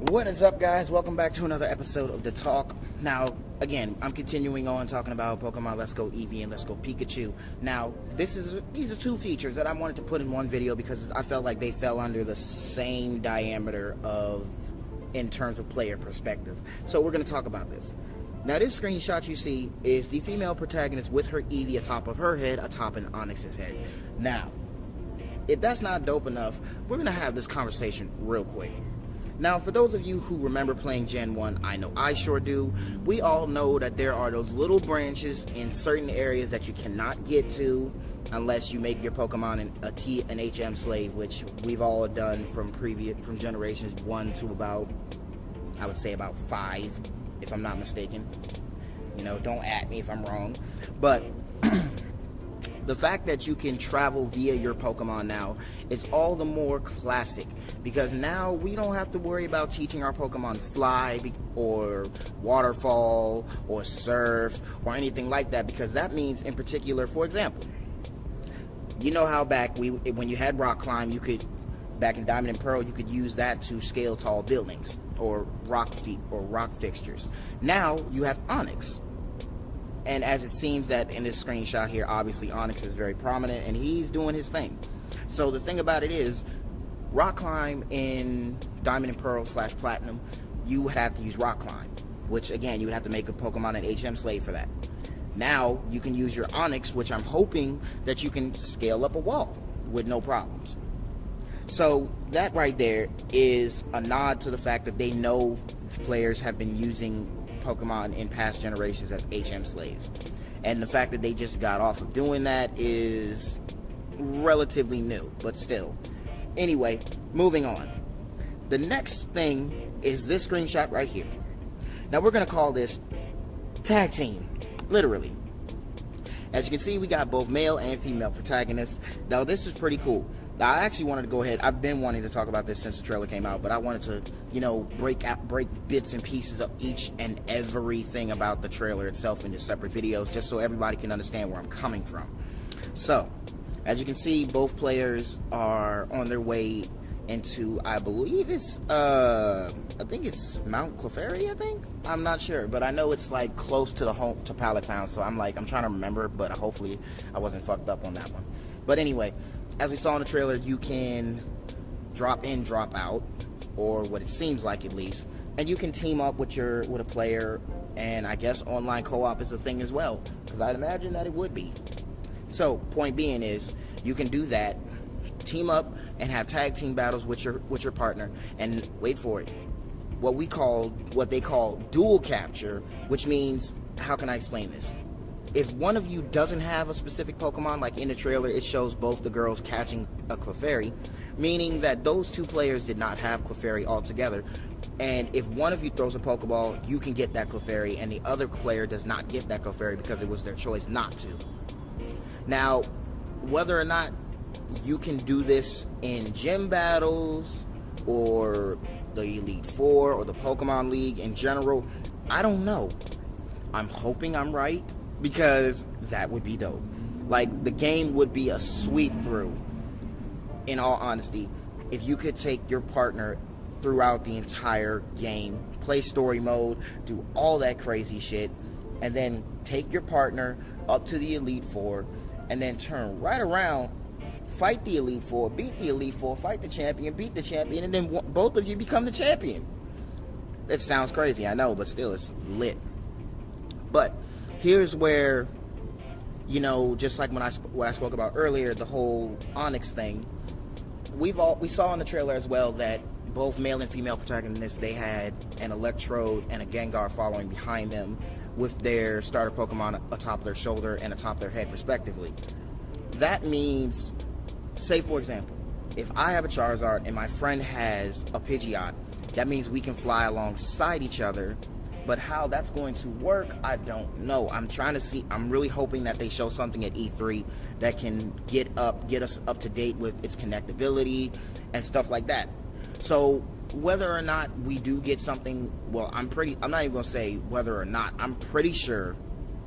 What is up, guys? Welcome back to another episode of The Talk. Now, again, I'm continuing on talking about Pokemon Let's Go Eevee and Let's Go Pikachu. Now, these are two features that I wanted to put in one video because I felt like they fell under the same diameter in terms of player perspective. So we're going to talk about this. Now, this screenshot you see is the female protagonist with her Eevee atop of her head, atop an Onix's head. Now, if that's not dope enough, we're going to have this conversation real quick. Now, for those of you who remember playing Gen 1, I know I sure do, we all know that there are those little branches in certain areas that you cannot get to unless you make your Pokemon an HM slave, which we've all done from generations 1 to about, I would say about 5, if I'm not mistaken. You know, don't at me if I'm wrong. But the fact that you can travel via your Pokemon now is all the more classic because now we don't have to worry about teaching our Pokemon fly or waterfall or surf or anything like that, because that means, in particular, for example, you know how when you had rock climb, back in Diamond and Pearl, you could use that to scale tall buildings or rock fixtures. Now you have Onix. And as it seems that in this screenshot here, obviously Onix is very prominent and he's doing his thing. So the thing about it is, rock climb in Diamond and Pearl / Platinum, you would have to use rock climb, which again, you would have to make a Pokemon an HM slave for that. Now you can use your Onix, which I'm hoping that you can scale up a wall with no problems. So that right there is a nod to the fact that they know players have been using Pokemon in past generations as HM slaves, and the fact that they just got off of doing that is relatively new, but still. Anyway, moving on. The next thing is this screenshot right here. Now we're gonna call this tag team, literally. As you can see, we got both male and female protagonists. Now this is pretty cool. Now, I actually wanted to go ahead. I've been wanting to talk about this since the trailer came out, but I wanted to, break bits and pieces of each and everything about the trailer itself into separate videos, just so everybody can understand where I'm coming from. So, as you can see, both players are on their way into, I believe it's, I think it's Mount Clefairy, I think? I'm not sure, but I know it's like close to to Pallet Town, so I'm trying to remember, but hopefully I wasn't fucked up on that one. But anyway, as we saw in the trailer, you can drop in, drop out, or what it seems like at least, and you can team up with a player, and I guess online co-op is a thing as well, because I'd imagine that it would be. So, point being is, you can do that, team up, and have tag team battles with your partner, and wait for it, what they call dual capture, which means, how can I explain this? If one of you doesn't have a specific Pokemon, like in the trailer, it shows both the girls catching a Clefairy, meaning that those two players did not have Clefairy altogether. And if one of you throws a Pokeball, you can get that Clefairy, and the other player does not get that Clefairy because it was their choice not to. Now, whether or not you can do this in gym battles, or the Elite Four, or the Pokemon League in general, I don't know. I'm hoping I'm right, because that would be dope. Like, the game would be a sweep through, in all honesty, if you could take your partner throughout the entire game, play story mode, do all that crazy shit, and then take your partner up to the Elite Four, and then turn right around, fight the Elite Four, beat the Elite Four, fight the champion, beat the champion, and then both of you become the champion. It sounds crazy, I know, but still, it's lit. But here's where, just like what I spoke about earlier, the whole Onix thing, we saw in the trailer as well that both male and female protagonists, they had an Electrode and a Gengar following behind them with their starter Pokemon atop their shoulder and atop their head respectively. That means, say for example, if I have a Charizard and my friend has a Pidgeot, that means we can fly alongside each other. But how that's going to work, I don't know. I'm really hoping that they show something at E3 that can get us up to date with its connectability and stuff like that. So whether or not we do get something, well, I'm not even going to say whether or not. I'm pretty sure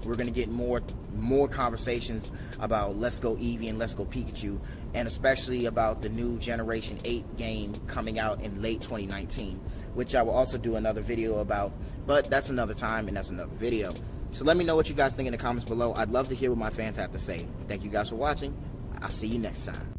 we're going to get more conversations about Let's Go Eevee and Let's Go Pikachu, and especially about the new Generation 8 game coming out in late 2019, which I will also do another video about, but that's another time and that's another video. So let me know what you guys think in the comments below. I'd love to hear what my fans have to say. Thank you guys for watching. I'll see you next time.